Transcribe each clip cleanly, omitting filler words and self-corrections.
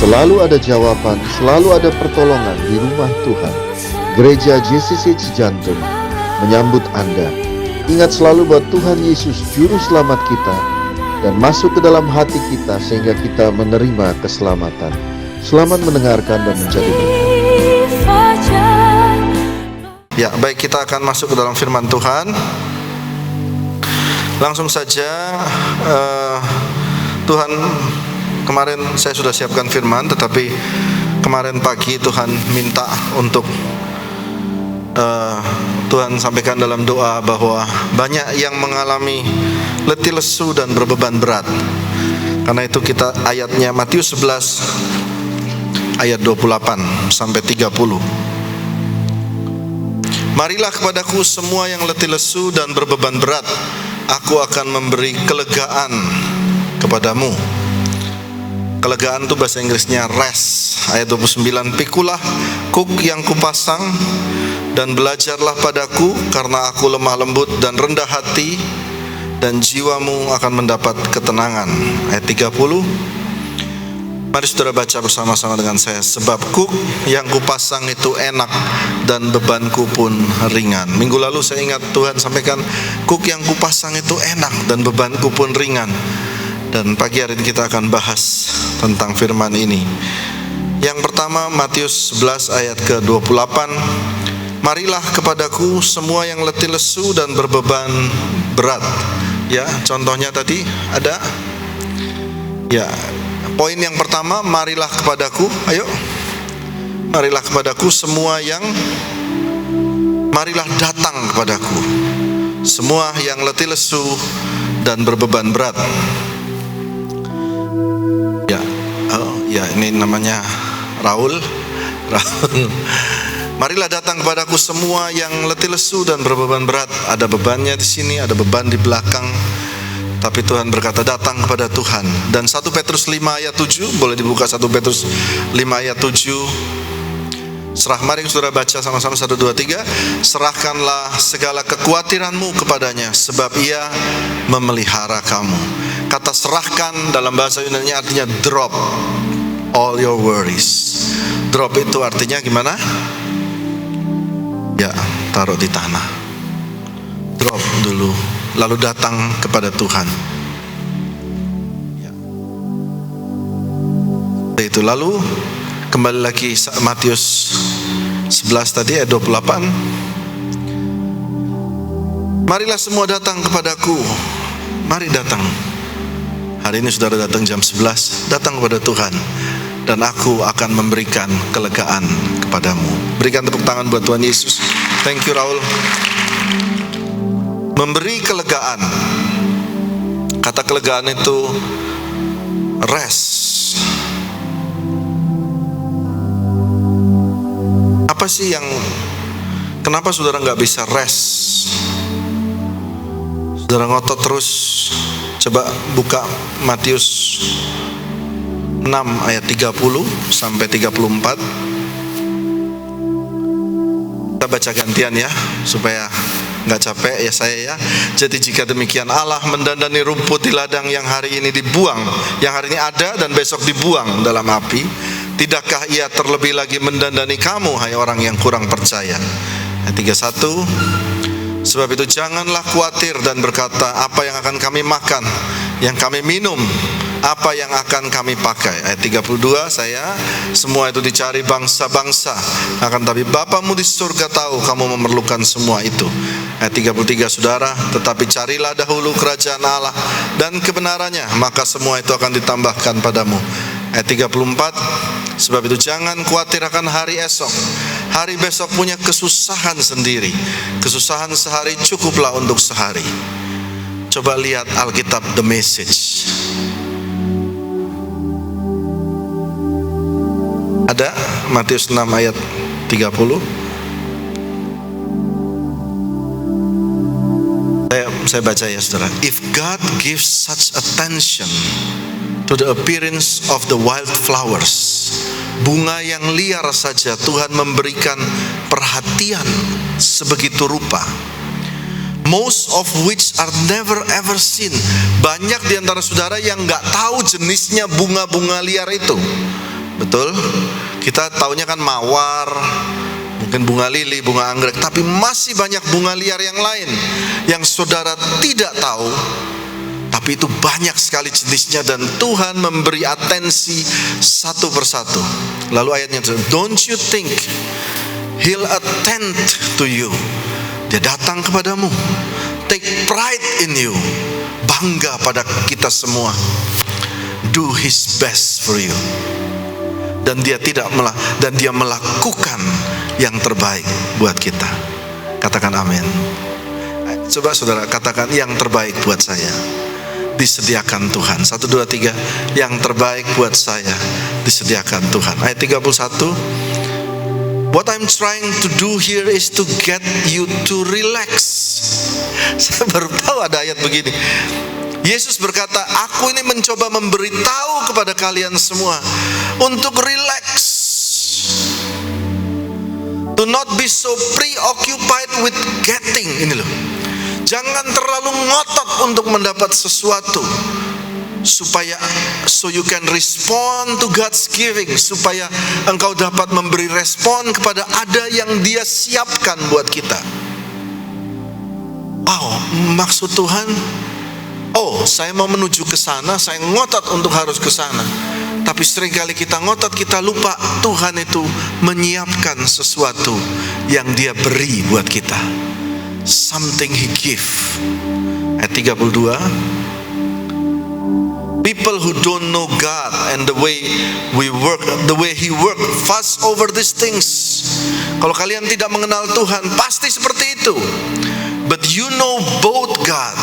Selalu ada jawaban, selalu ada pertolongan di rumah Tuhan. Gereja JCC Cijantung menyambut Anda. Ingat selalu bahwa Tuhan Yesus Juru Selamat kita dan masuk ke dalam hati kita sehingga kita menerima keselamatan. Selamat mendengarkan dan menjadi berkat. Ya, baik, kita akan masuk ke dalam firman Tuhan. Langsung saja, Tuhan, kemarin saya sudah siapkan firman, tetapi kemarin pagi Tuhan minta untuk Tuhan sampaikan dalam doa bahwa banyak yang mengalami letih lesu dan berbeban berat. Karena itu kita ayatnya Matius 11 ayat 28 sampai 30. Marilah kepadaku semua yang letih lesu dan berbeban berat, aku akan memberi kelegaan kepadamu. Kelegaan itu bahasa Inggrisnya rest. Ayat 29, pikulah kuk yang kupasang dan belajarlah padaku, karena aku lemah lembut dan rendah hati, dan jiwamu akan mendapat ketenangan. Ayat 30, mari saudara baca bersama-sama dengan saya. Sebab kuk yang kupasang itu enak dan bebanku pun ringan. Minggu lalu saya ingat Tuhan sampaikan kuk yang kupasang itu enak dan bebanku pun ringan. Dan pagi hari ini kita akan bahas tentang firman ini. Yang pertama, Matius 11 ayat ke-28. Marilah kepadaku semua yang letih lesu dan berbeban berat. Ya, contohnya tadi ada. Ya, poin yang pertama, marilah kepadaku. Ayo, marilah kepadaku semua yang, marilah datang kepadaku semua yang letih lesu dan berbeban berat. Ya, ini namanya Raul. Marilah datang kepadaku semua yang letih lesu dan berbeban berat. Ada bebannya di sini, ada beban di belakang. Tapi Tuhan berkata datang kepada Tuhan. Dan 1 Petrus 5 ayat 7, boleh dibuka 1 Petrus 5 ayat 7. Mari saudara baca sama-sama 1, 2, 3. Serahkanlah segala kekhawatiranmu kepadanya, sebab ia memelihara kamu. Kata serahkan dalam bahasa Yunani artinya drop all your worries. Drop itu artinya gimana? Ya, taruh di tanah. Drop dulu, lalu datang kepada Tuhan. Ya. Itu lalu kembali lagi Matius 11 tadi ayat 28. Marilah semua datang kepadaku. Mari datang. Hari ini saudara datang jam 11, datang kepada Tuhan, dan aku akan memberikan kelegaan kepadamu. Berikan tepuk tangan buat Tuhan Yesus. Thank you Raul. Memberi kelegaan. Kata kelegaan itu rest. Apa sih yang, kenapa saudara nggak bisa rest? Saudara ngotot terus. Coba buka Matius 6 ayat 30 sampai 34. Kita baca gantian ya, supaya nggak capek ya saya ya. Jadi jika demikian Allah mendandani rumput di ladang yang hari ini dibuang, yang hari ini ada dan besok dibuang dalam api, tidakkah ia terlebih lagi mendandani kamu, hai orang yang kurang percaya? Ayat 31. Sebab itu janganlah khawatir dan berkata, apa yang akan kami makan, yang kami minum, apa yang akan kami pakai. Ayat 32, semua itu dicari bangsa-bangsa, akan tapi Bapamu di surga tahu kamu memerlukan semua itu. Ayat 33, saudara, tetapi carilah dahulu kerajaan Allah dan kebenarannya, maka semua itu akan ditambahkan padamu. Ayat 34, sebab itu jangan khawatir akan hari esok. Hari besok punya kesusahan sendiri. Kesusahan sehari cukuplah untuk sehari. Coba lihat Alkitab The Message. Ada Matius 6 ayat 30. Saya baca ya saudara. If God gives such attention to the appearance of the wild flowers, bunga yang liar saja Tuhan memberikan perhatian sebegitu rupa, most of which are never ever seen. Banyak di antara saudara yang nggak tahu jenisnya bunga-bunga liar itu. betul? Kita taunya kan mawar, mungkin bunga lili, bunga anggrek, tapi masih banyak bunga liar yang lain yang saudara tidak tahu. Tapi itu banyak sekali jenisnya dan Tuhan memberi atensi satu persatu. Lalu ayatnya, don't you think He'll attend to you. Dia datang kepadamu. Take pride in you. Bangga pada kita semua. Do His best for you. Dan dia melakukan yang terbaik buat kita. Katakan amin. Coba saudara katakan, yang terbaik buat saya disediakan Tuhan. 1, 2, 3. Yang terbaik buat saya disediakan Tuhan. Ayat 31. What I'm trying to do here is to get you to relax. Saya baru tahu ada ayat begini. Yesus berkata, aku ini mencoba memberitahu kepada kalian semua untuk relax. To not be so preoccupied with getting. Ini loh. Jangan terlalu ngotot untuk mendapat sesuatu, supaya so you can respond to God's giving, supaya engkau dapat memberi respon kepada ada yang Dia siapkan buat kita. Maksud Tuhan, saya mau menuju ke sana, saya ngotot untuk harus ke sana. Tapi seringkali kita ngotot, kita lupa Tuhan itu menyiapkan sesuatu yang Dia beri buat kita. Something He give. Ayat 32. People who don't know God and the way He work, fuss over these things. Kalau kalian tidak mengenal Tuhan, pasti seperti itu. But you know both God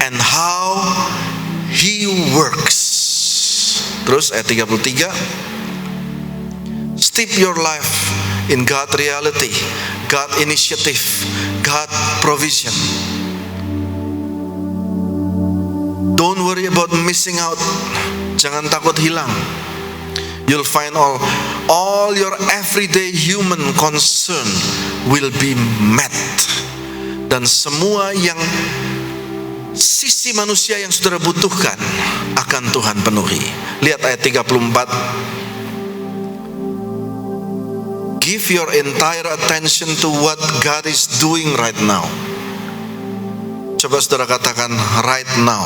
and how He works. Terus ayat 33. Steep your life in God reality, God initiative, God provision. Don't worry about missing out. Jangan takut hilang. You'll find all your everyday human concern will be met. Dan semua yang sisi manusia yang saudara butuhkan akan Tuhan penuhi. Lihat ayat 34. Give your entire attention to what God is doing right now. Coba saudara katakan, right now.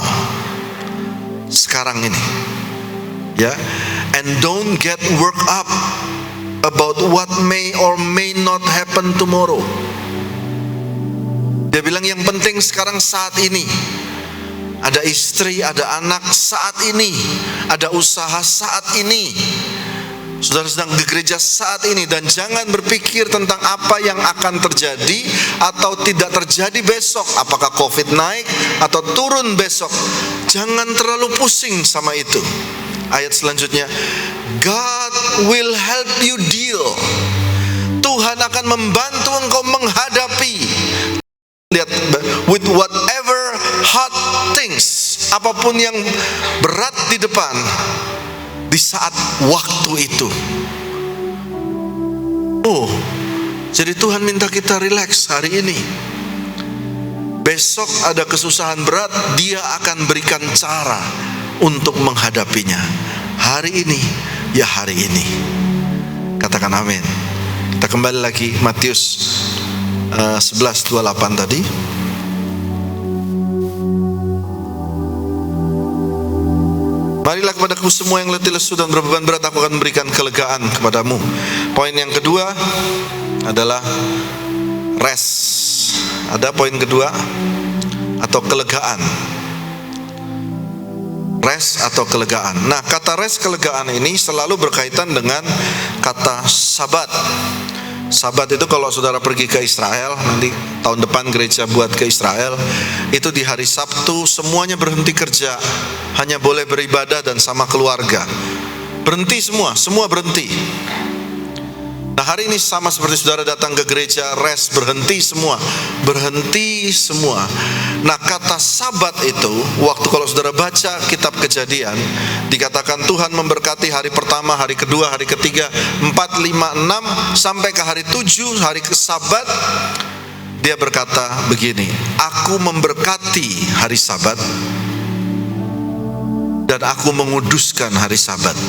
Sekarang ini. Ya. And don't get worked up about what may or may not happen tomorrow. Dia bilang yang penting sekarang saat ini. Ada istri, ada anak saat ini. Ada usaha saat ini. Saudara sedang di gereja saat ini, dan jangan berpikir tentang apa yang akan terjadi atau tidak terjadi besok. Apakah COVID naik atau turun besok. Jangan terlalu pusing sama itu. Ayat selanjutnya, God will help you deal. Tuhan akan membantu engkau menghadapi. Lihat, with whatever hard things, apapun yang berat di depan, di saat waktu itu. Jadi Tuhan minta kita relax hari ini. Besok ada kesusahan berat, Dia akan berikan cara untuk menghadapinya. Hari ini, ya hari ini. Katakan amin. Kita kembali lagi Matius 11:28 tadi. Marilah kepadaku semua yang letih lesu dan berbeban berat, aku akan memberikan kelegaan kepadamu. Poin yang kedua adalah rest. Ada poin kedua, atau kelegaan. Rest atau kelegaan. Nah, kata rest, kelegaan ini selalu berkaitan dengan kata sabat. Sabat itu kalau saudara pergi ke Israel, nanti tahun depan gereja buat ke Israel, itu di hari Sabtu semuanya berhenti kerja, hanya boleh beribadah dan sama keluarga. Berhenti semua berhenti. Nah, hari ini sama seperti saudara datang ke gereja, rest, berhenti semua. Nah, kata sabat itu, waktu kalau saudara baca kitab Kejadian, dikatakan Tuhan memberkati hari pertama, hari kedua, hari ketiga, 4, 5, 6, sampai ke hari 7, hari ke Sabat. Dia berkata begini, aku memberkati hari Sabat dan aku menguduskan hari Sabat.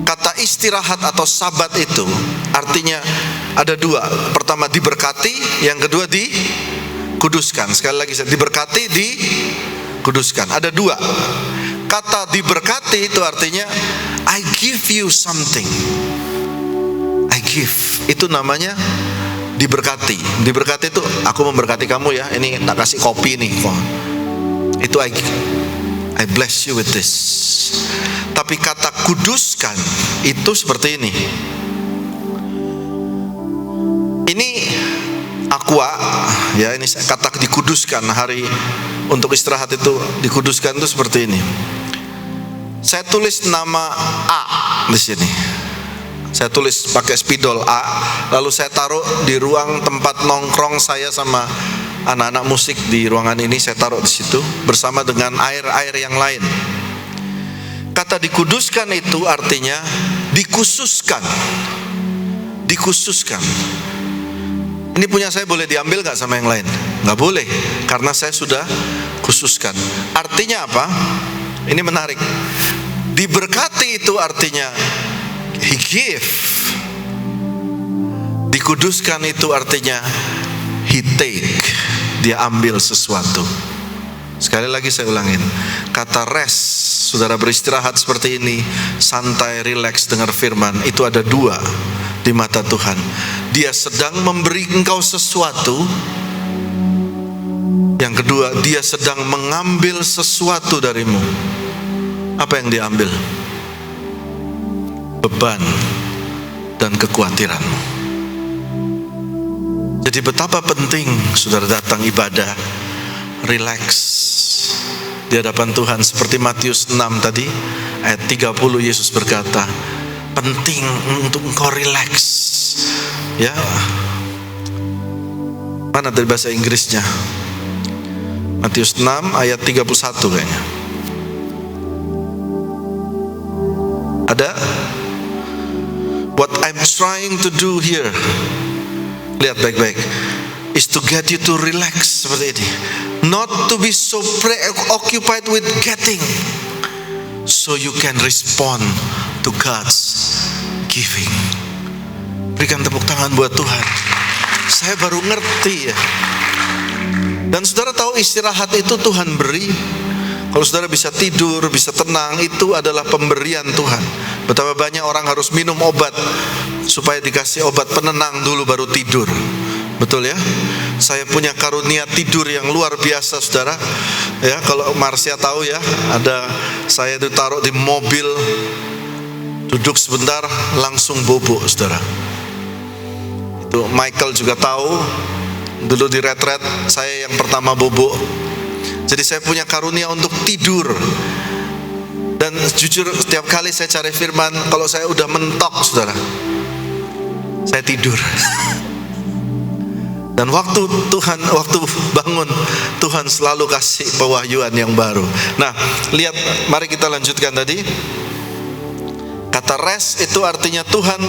Kata istirahat atau sabat itu artinya ada dua. Pertama diberkati, yang kedua dikuduskan. Sekali lagi, diberkati, dikuduskan. Ada dua. Kata diberkati itu artinya I give you something. I give. Itu namanya diberkati. Diberkati itu aku memberkati kamu ya. Ini tak kasih kopi nih. Itu I bless you with this. Tapi kata kuduskan itu seperti ini. Ini aqua ya, ini kata dikuduskan. Hari untuk istirahat itu dikuduskan itu seperti ini. Saya tulis nama A di sini. Saya tulis pakai spidol A, lalu saya taruh di ruang tempat nongkrong saya sama anak-anak musik di ruangan ini. Saya taruh di situ bersama dengan air-air yang lain. Kata dikuduskan itu artinya dikhususkan. Dikhususkan. Ini punya saya boleh diambil gak sama yang lain? Gak boleh, karena saya sudah khususkan. Artinya apa? Ini menarik. Diberkati itu artinya He give. Dikuduskan itu artinya He take. Dia ambil sesuatu. Sekali lagi saya ulangin. Kata rest, saudara beristirahat seperti ini, santai, rileks dengar firman, itu ada dua di mata Tuhan. Dia sedang memberi engkau sesuatu. Yang kedua, dia sedang mengambil sesuatu darimu. Apa yang diambil? Beban dan kekhawatiranmu. Jadi betapa penting saudara datang ibadah, rileks di hadapan Tuhan. Seperti Matius 6 tadi, ayat 30, Yesus berkata, penting untuk engkau rileks. Ya, mana dari bahasa Inggrisnya? Matius 6 ayat 31 kayaknya. Ada? What I'm trying to do here, lihat baik-baik, is to get you to relax seperti ini. Not to be so preoccupied with getting, so you can respond to God's giving. Berikan tepuk tangan buat Tuhan. Saya baru ngerti ya. Dan saudara tahu istirahat itu Tuhan beri. Kalau saudara bisa tidur, bisa tenang, itu adalah pemberian Tuhan. Betapa banyak orang harus minum obat supaya dikasih obat penenang dulu baru tidur. Betul ya? Saya punya karunia tidur yang luar biasa saudara. Ya, kalau Marcia tahu ya, ada saya ditaruh di mobil, duduk sebentar langsung bobo saudara. Itu Michael juga tahu. Dulu di retret saya yang pertama bobo. Jadi saya punya karunia untuk tidur. Dan jujur setiap kali saya cari firman, kalau saya udah mentok saudara, saya tidur. Dan waktu bangun, Tuhan selalu kasih pewahyuan yang baru. Nah, lihat, mari kita lanjutkan tadi. Kata rest itu artinya Tuhan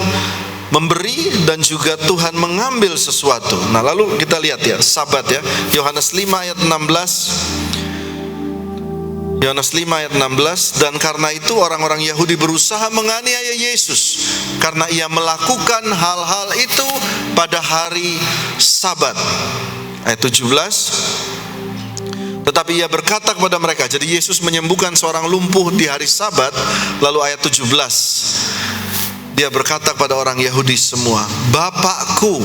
memberi dan juga Tuhan mengambil sesuatu. Nah, lalu kita lihat ya, sabat ya. Yohanes 5 ayat 16. Yohanes 5 ayat 16, dan karena itu orang-orang Yahudi berusaha menganiaya Yesus karena ia melakukan hal-hal itu pada hari Sabat. Ayat 17. Tetapi ia berkata kepada mereka, jadi Yesus menyembuhkan seorang lumpuh di hari Sabat. Lalu ayat 17, dia berkata kepada orang Yahudi semua, Bapakku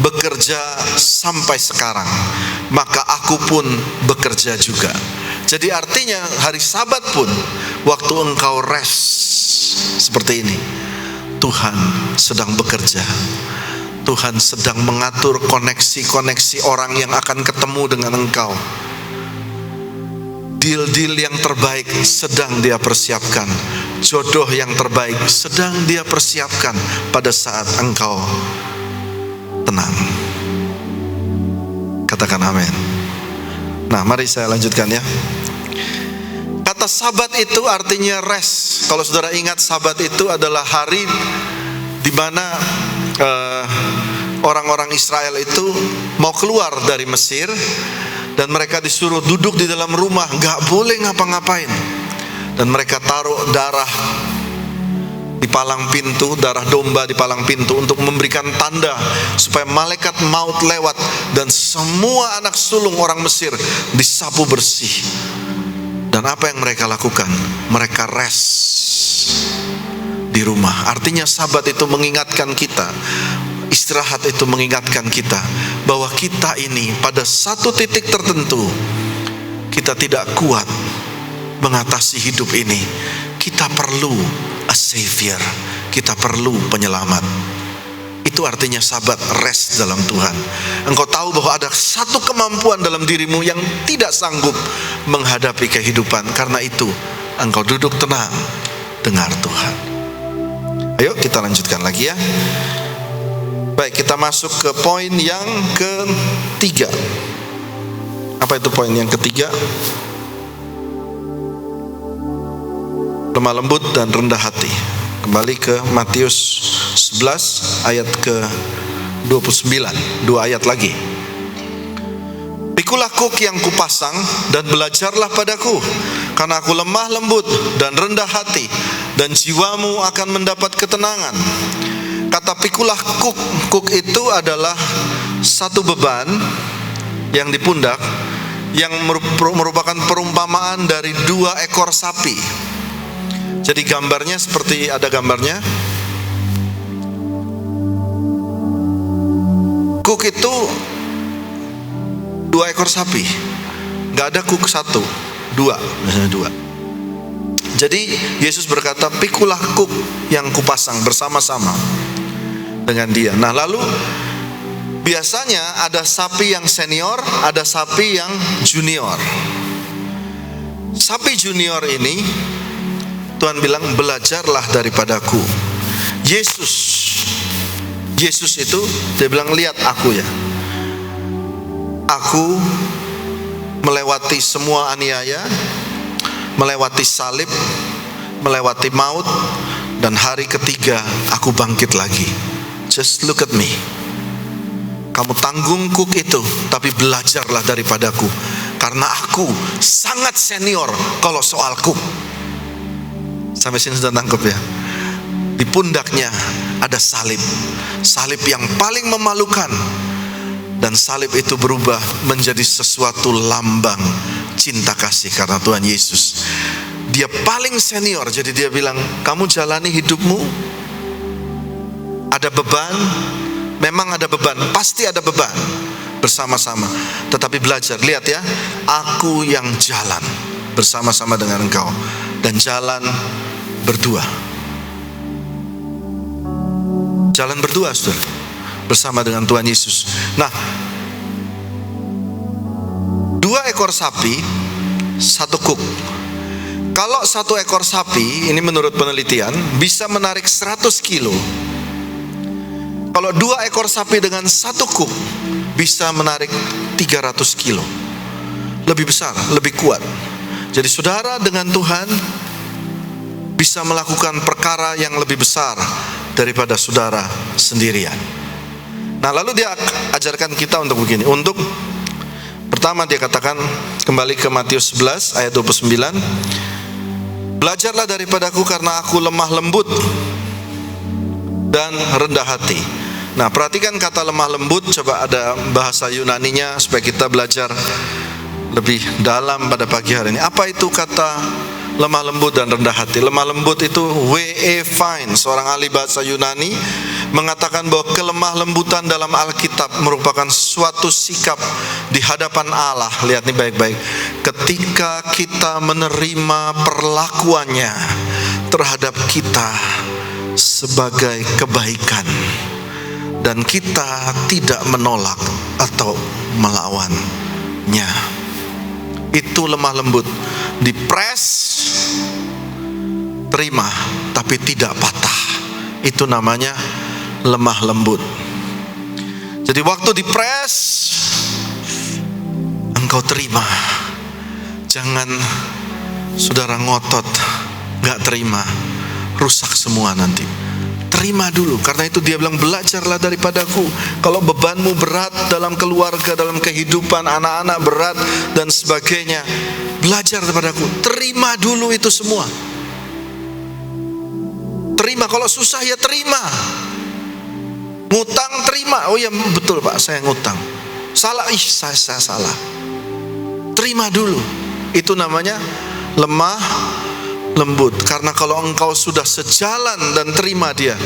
bekerja sampai sekarang, maka aku pun bekerja juga. Jadi artinya hari Sabat pun, waktu engkau rest seperti ini, Tuhan sedang bekerja. Tuhan sedang mengatur koneksi-koneksi orang yang akan ketemu dengan engkau. Deal-deal yang terbaik sedang dia persiapkan. Jodoh yang terbaik sedang dia persiapkan pada saat engkau tenang. Katakan amin. Nah, mari saya lanjutkan ya. Kata Sabat itu artinya rest. Kalau saudara ingat, Sabat itu adalah hari di mana orang-orang Israel itu mau keluar dari Mesir, dan mereka disuruh duduk di dalam rumah, nggak boleh ngapa-ngapain. Dan mereka taruh darah di palang pintu, darah domba di palang pintu untuk memberikan tanda supaya malaikat maut lewat dan semua anak sulung orang Mesir disapu bersih. Dan apa yang mereka lakukan? Mereka rest di rumah. Artinya Sabat itu mengingatkan kita, istirahat itu mengingatkan kita bahwa kita ini pada satu titik tertentu kita tidak kuat mengatasi hidup ini. Kita perlu a savior, kita perlu penyelamat. Itu artinya Sabat, rest dalam Tuhan. Engkau tahu bahwa ada satu kemampuan dalam dirimu yang tidak sanggup menghadapi kehidupan. Karena itu engkau duduk tenang, dengar Tuhan. Ayo kita lanjutkan lagi ya. Baik, kita masuk ke poin yang ketiga. Apa itu poin yang ketiga? Lemah lembut dan rendah hati. Kembali ke Matius 11 ayat ke-29, 2 ayat lagi. Pikulah kuk yang kupasang dan belajarlah padaku, karena aku lemah lembut dan rendah hati, dan jiwamu akan mendapat ketenangan. Kata pikulah kuk, kuk itu adalah satu beban yang di pundak, yang merupakan perumpamaan dari 2 ekor sapi. Jadi gambarnya seperti ada gambarnya. Kuk itu 2 ekor sapi. Gak ada kuk 1, 2, misalnya 2. Jadi Yesus berkata, pikulah kuk yang kupasang bersama-sama dengan dia. Nah lalu biasanya ada sapi yang senior, ada sapi yang junior. Sapi junior ini Tuhan bilang, belajarlah daripadaku. Yesus itu dia bilang, lihat aku ya, aku melewati semua aniaya, melewati salib, melewati maut, dan hari ketiga aku bangkit lagi. Just look at me. Kamu tanggung kuk itu, tapi belajarlah daripadaku, karena aku sangat senior kalau soal kuk. Sampai sini sudah tangkap ya. Di pundaknya ada salib, salib yang paling memalukan, dan salib itu berubah menjadi sesuatu lambang cinta kasih karena Tuhan Yesus. Dia paling senior, jadi dia bilang, kamu jalani hidupmu, ada beban, memang ada beban, pasti ada beban bersama-sama, tetapi belajar, lihat ya, aku yang jalan bersama-sama dengan engkau, dan jalan berdua. Jalan berdua, saudara, bersama dengan Tuhan Yesus. Nah, 2 ekor sapi, 1 kuk. Kalau 1 ekor sapi, ini menurut penelitian, bisa menarik 100 kilo. Kalau 2 ekor sapi dengan 1 kuk, bisa menarik 300 kilo. Lebih besar, lebih kuat. Jadi saudara dengan Tuhan bisa melakukan perkara yang lebih besar daripada saudara sendirian. Nah lalu dia ajarkan kita untuk begini. Untuk pertama dia katakan, kembali ke Matius 11 ayat 29, belajarlah daripadaku karena aku lemah lembut dan rendah hati. Nah perhatikan kata lemah lembut, coba ada bahasa Yunaninya supaya kita belajar lebih dalam pada pagi hari ini. Apa itu kata lemah lembut dan rendah hati? Lemah lembut itu W.E. Fine, seorang ahli bahasa Yunani, mengatakan bahwa kelemah lembutan dalam Alkitab merupakan suatu sikap di hadapan Allah. Lihat nih baik-baik. Ketika kita menerima perlakuannya terhadap kita sebagai kebaikan, dan kita tidak menolak atau melawannya. Itu lemah lembut. Dipres, terima, tapi tidak patah. Itu namanya lemah lembut. Jadi waktu dipres, engkau terima. Jangan saudara ngotot, gak terima, rusak semua nanti. Terima dulu. Karena itu dia bilang, belajarlah daripadaku. Kalau bebanmu berat dalam keluarga, dalam kehidupan, anak-anak berat dan sebagainya, belajar daripadaku. Terima dulu itu semua. Terima, kalau susah ya terima. Ngutang terima, oh ya betul Pak, saya ngutang. Salah, saya salah. Terima dulu. Itu namanya lemah lembut. Karena kalau engkau sudah sejalan dan terima dia,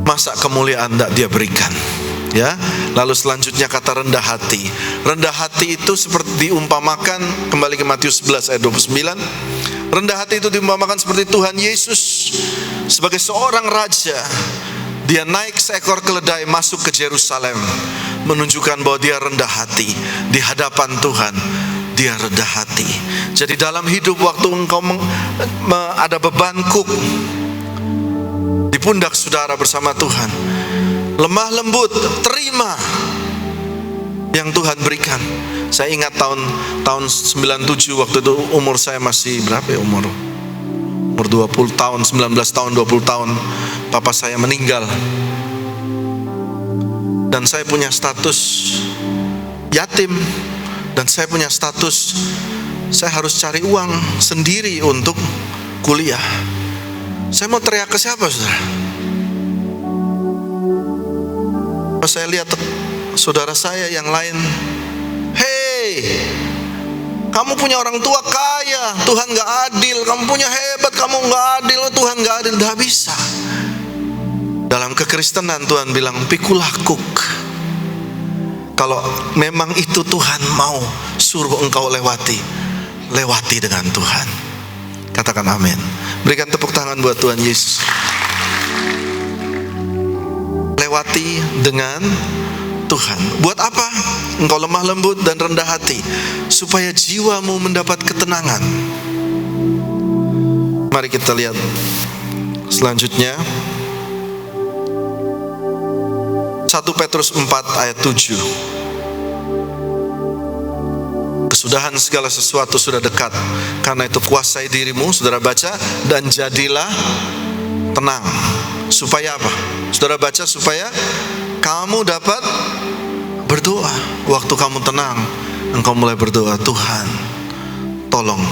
masa kemuliaan tidak dia berikan. Ya, lalu selanjutnya kata rendah hati. Rendah hati itu seperti diumpamakan, kembali ke Matius 11 ayat 29. Rendah hati itu diumpamakan seperti Tuhan Yesus sebagai seorang raja. Dia naik seekor keledai masuk ke Yerusalem, menunjukkan bahwa dia rendah hati di hadapan Tuhan. Dia rendah hati. Jadi dalam hidup, waktu engkau ada beban kuk di pundak saudara bersama Tuhan, lemah lembut, terima yang Tuhan berikan. Saya ingat tahun 97, waktu itu umur saya masih berapa ya, umur 20 tahun, 19 tahun, 20 tahun, papa saya meninggal. Dan saya punya status yatim, dan saya punya status saya harus cari uang sendiri untuk kuliah. Saya mau teriak ke siapa, saudara? Pas saya lihat saudara saya yang lain, hei, kamu punya orang tua kaya, Tuhan gak adil. Kamu punya hebat, kamu gak adil, Tuhan gak adil. Gak bisa. Dalam kekristenan Tuhan bilang, pikulakuk. Kalau memang itu Tuhan mau suruh engkau lewati, lewati dengan Tuhan. Katakan amin. Berikan tepuk tangan buat Tuhan Yesus. Lewati dengan Tuhan. Buat apa engkau lemah lembut dan rendah hati? Supaya jiwamu mendapat ketenangan. Mari kita lihat selanjutnya, 1 Petrus 4 ayat 7. Kesudahan segala sesuatu sudah dekat. Karena itu kuasai dirimu, saudara baca, dan jadilah tenang. Supaya apa? Saudara baca, supaya kamu dapat berdoa. Waktu kamu tenang, engkau mulai berdoa, Tuhan, tolong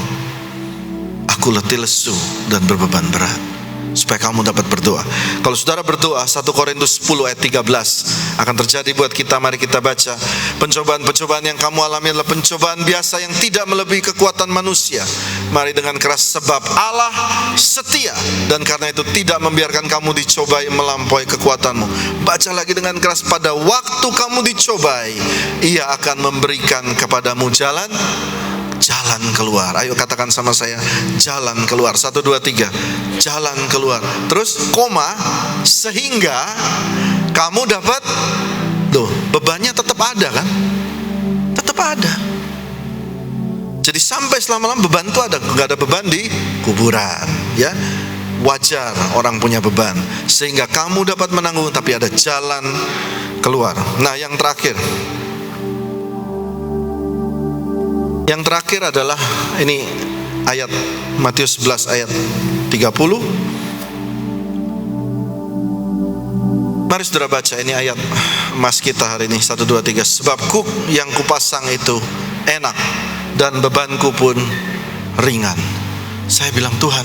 aku letih lesu dan berbeban berat. Supaya kamu dapat berdoa. Kalau saudara berdoa, 1 Korintus 10 ayat 13 akan terjadi buat kita. Mari kita baca. Pencobaan-pencobaan yang kamu alami adalah pencobaan biasa yang tidak melebihi kekuatan manusia. Mari dengan keras, sebab Allah setia, dan karena itu tidak membiarkan kamu dicobai melampaui kekuatanmu. Baca lagi dengan keras, pada waktu kamu dicobai, Ia akan memberikan kepadamu jalan keluar. Ayo katakan sama saya, jalan keluar. 1, 2, 3, jalan keluar. Terus koma, sehingga kamu dapat, tuh, bebannya tetap ada kan? Tetap ada. Jadi sampai selama-lamanya beban itu ada. Gak ada beban di kuburan, ya. Wajar orang punya beban, sehingga kamu dapat menanggung, tapi ada jalan keluar. Nah, yang terakhir adalah ini ayat Matius 11 ayat 30. Mari saudara baca, ini ayat emas kita hari ini, 1, 2, 3. Sebab kuk yang kupasang itu enak dan bebanku pun ringan. Saya bilang, Tuhan,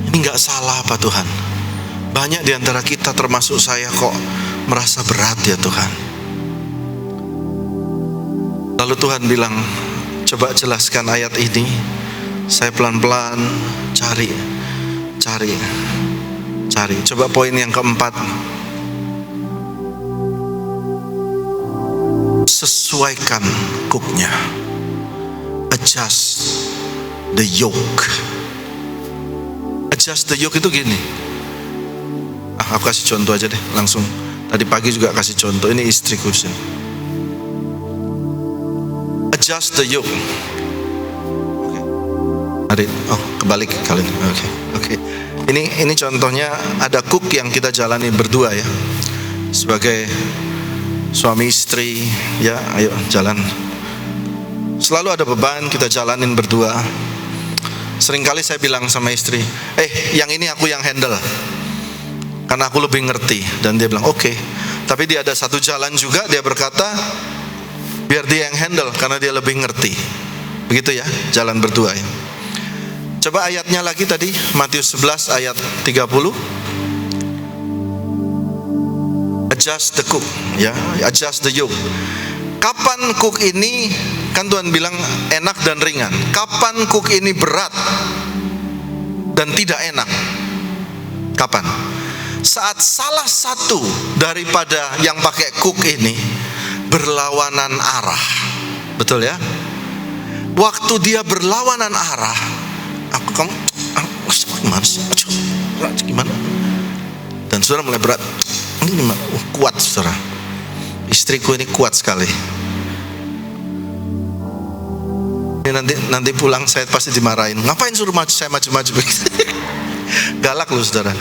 ini gak salah apa Tuhan? Banyak di antara kita termasuk saya kok merasa berat ya Tuhan. Lalu Tuhan bilang, coba jelaskan ayat ini. Saya pelan-pelan cari. Coba poin yang keempat. Sesuaikan kuknya. Adjust the yoke. Adjust the yoke itu gini. Aku kasih contoh aja deh langsung. Tadi pagi juga kasih contoh. Ini istriku sih. Adjust the yoke. Oke. Kebalik kali ini. Oke. Ini contohnya ada cook yang kita jalani berdua ya. Sebagai suami istri, ya, ayo jalan. Selalu ada beban kita jalanin berdua. Seringkali saya bilang sama istri, yang ini aku yang handle, karena aku lebih ngerti. Dan dia bilang oke. Tapi dia ada satu jalan juga, dia berkata biar dia yang handle karena dia lebih ngerti. Begitu ya, jalan berdua ya. Coba ayatnya lagi tadi, Matius 11 ayat 30. Adjust the cook, ya, adjust the yoke. Kapan cook ini, kan Tuhan bilang enak dan ringan. Kapan cook ini berat dan tidak enak? Kapan? Saat salah satu daripada yang pakai cook ini berlawanan arah. Betul ya? Waktu dia berlawanan arah, gimana? Dan saudara mulai berat. Ini kuat saudara. Istriku ini kuat sekali. Ini nanti pulang saya pasti dimarahin. Ngapain suruh saya maju-maju begitu? Galak loh saudara.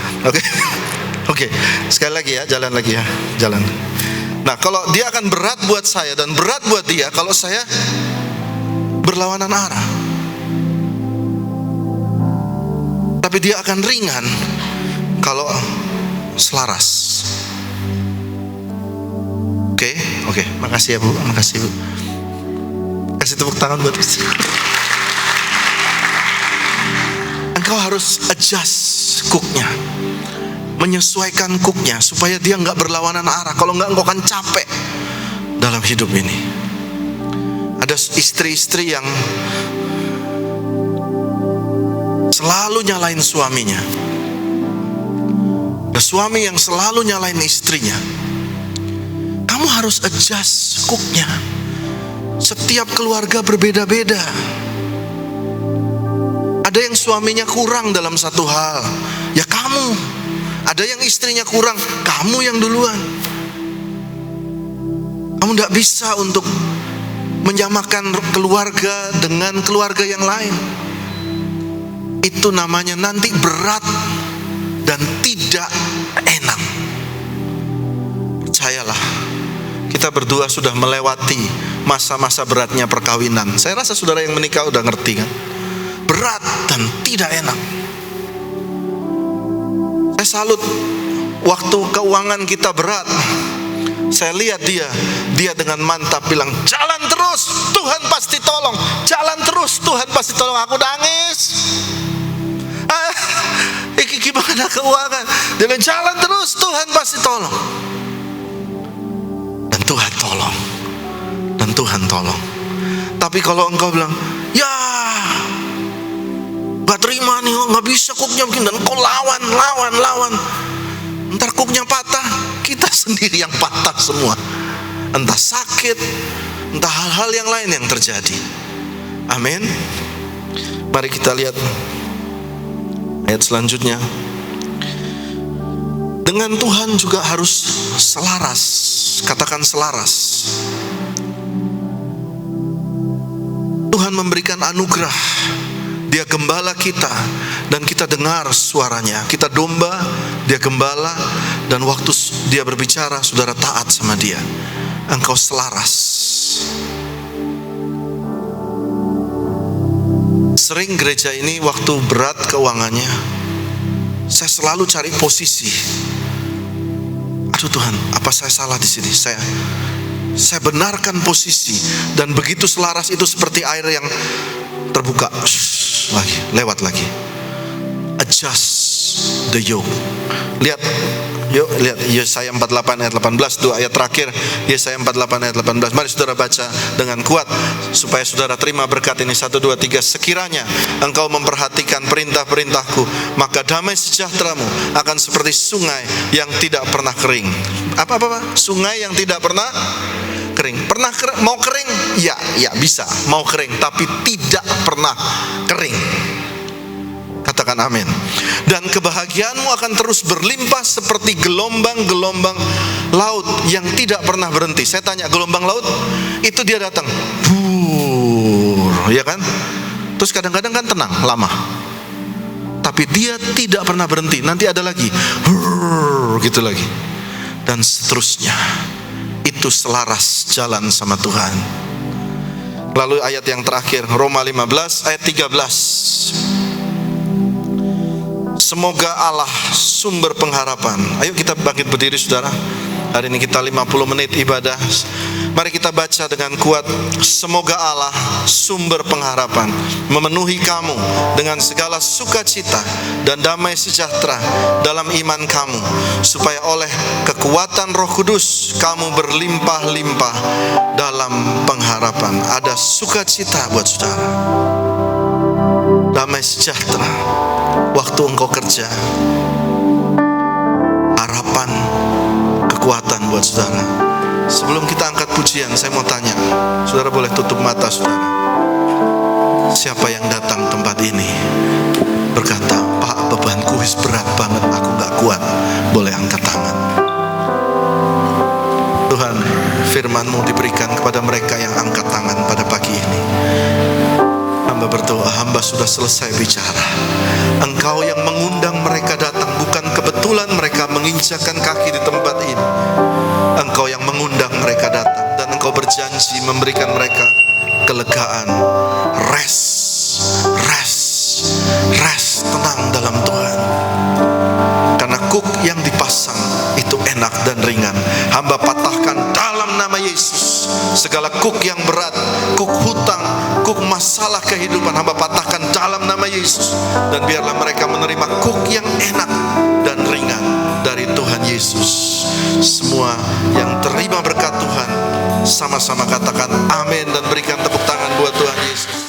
Oke. Sekali lagi ya, jalan lagi ya, jalan. Nah, kalau dia akan berat buat saya dan berat buat dia kalau saya berlawanan arah. Tapi dia akan ringan kalau selaras. Oke, makasih ya Bu, makasih Bu. Kasih tepuk tangan buat istri. Engkau harus adjust cooknya, menyesuaikan cooknya supaya dia nggak berlawanan arah. Kalau nggak, engkau akan capek dalam hidup ini. Ada istri-istri yang selalu nyalain suaminya. Ada suami yang selalu nyalain istrinya. Kamu harus adjust cooknya. Setiap keluarga berbeda-beda. Ada yang suaminya kurang dalam satu hal, ya kamu. Ada yang istrinya kurang, kamu yang duluan. Kamu tidak bisa untuk menyamakan keluarga dengan keluarga yang lain. Itu namanya nanti berat dan tidak enak. Percayalah, kita berdua sudah melewati masa-masa beratnya perkawinan. Saya rasa saudara yang menikah udah ngerti kan? Berat dan tidak enak. Saya salut waktu keuangan kita berat. Saya lihat dia dengan mantap bilang, jalan terus, Tuhan pasti tolong. Jalan terus, Tuhan pasti tolong. Aku nangis. Gimana keuangan? Dia bilang, jalan terus, Tuhan pasti tolong. Dan Tuhan tolong. Dan Tuhan tolong. Tapi kalau engkau bilang, ya gak terima nih, gak bisa cooknya begini, dan engkau lawan. Ntar cooknya patah, kita sendiri yang patah semua. Entah sakit, entah hal-hal yang lain yang terjadi. Amin. Mari kita lihat ayat selanjutnya. Dengan Tuhan juga harus selaras. Katakan selaras. Tuhan memberikan anugerah. Dia gembala kita dan kita dengar suaranya. Kita domba, dia gembala, dan waktu dia berbicara, saudara taat sama dia. Engkau selaras. Sering gereja ini waktu berat keuangannya, saya selalu cari posisi. Aduh Tuhan, apa saya salah di sini? Saya benarkan posisi, dan begitu selaras itu seperti air yang terbuka. Lagi, lewat lagi. Adjust the yoke. Lihat Yesaya 48 ayat 18, dua ayat terakhir Yesaya 48 ayat 18. Mari saudara baca dengan kuat supaya saudara terima berkat ini. 1, 2, 3. Sekiranya engkau memperhatikan perintah-perintahku, maka damai sejahteramu akan seperti sungai yang tidak pernah kering. Apa? Sungai yang tidak pernah kering. Pernah mau kering? Ya bisa mau kering, tapi tidak pernah kering. Katakan amin. Dan kebahagiaanmu akan terus berlimpah seperti gelombang-gelombang laut yang tidak pernah berhenti. Saya tanya, gelombang laut itu dia datang, ya kan? Terus kadang-kadang kan tenang lama, tapi dia tidak pernah berhenti. Nanti ada lagi, gitu lagi, dan seterusnya. Itu selaras jalan sama Tuhan. Lalu ayat yang terakhir, Roma 15 ayat 13. Semoga Allah sumber pengharapan. Ayo kita bangkit berdiri saudara. Hari ini kita 50 menit ibadah. Mari kita baca dengan kuat. Semoga Allah sumber pengharapan memenuhi kamu dengan segala sukacita dan damai sejahtera dalam iman kamu, supaya oleh kekuatan Roh Kudus kamu berlimpah-limpah dalam pengharapan. Ada sukacita buat saudara, damai sejahtera waktu engkau kerja, harapan, kekuatan buat saudara. Sebelum kita angkat pujian, saya mau tanya, saudara boleh tutup mata saudara. Siapa yang datang tempat ini berkata, Pak, bebanku wis berat banget, aku gak kuat? Boleh angkat tangan. Tuhan, firman-Mu diberikan kepada mereka yang angkat tangan pada pagi ini. Hamba berdoa, hamba sudah selesai bicara. Engkau yang mengundang mereka datang, bukan kebetulan mereka menginjakkan kaki di tempat ini. Engkau yang mengundang mereka datang, dan Engkau berjanji memberikan mereka kelegaan, rest, tenang dalam Tuhan. Karena kuk yang dipasang itu enak dan ringan. Hamba patahkan dalam nama Yesus segala kuk yang berat, kuk hutang, kuk masalah kehidupan, hamba patahkan dalam nama Yesus. Dan biarlah mereka menerima kuk yang enak dan ringan dari Tuhan Yesus. Semua yang terima berkat Tuhan sama-sama katakan amin dan berikan tepuk tangan buat Tuhan Yesus.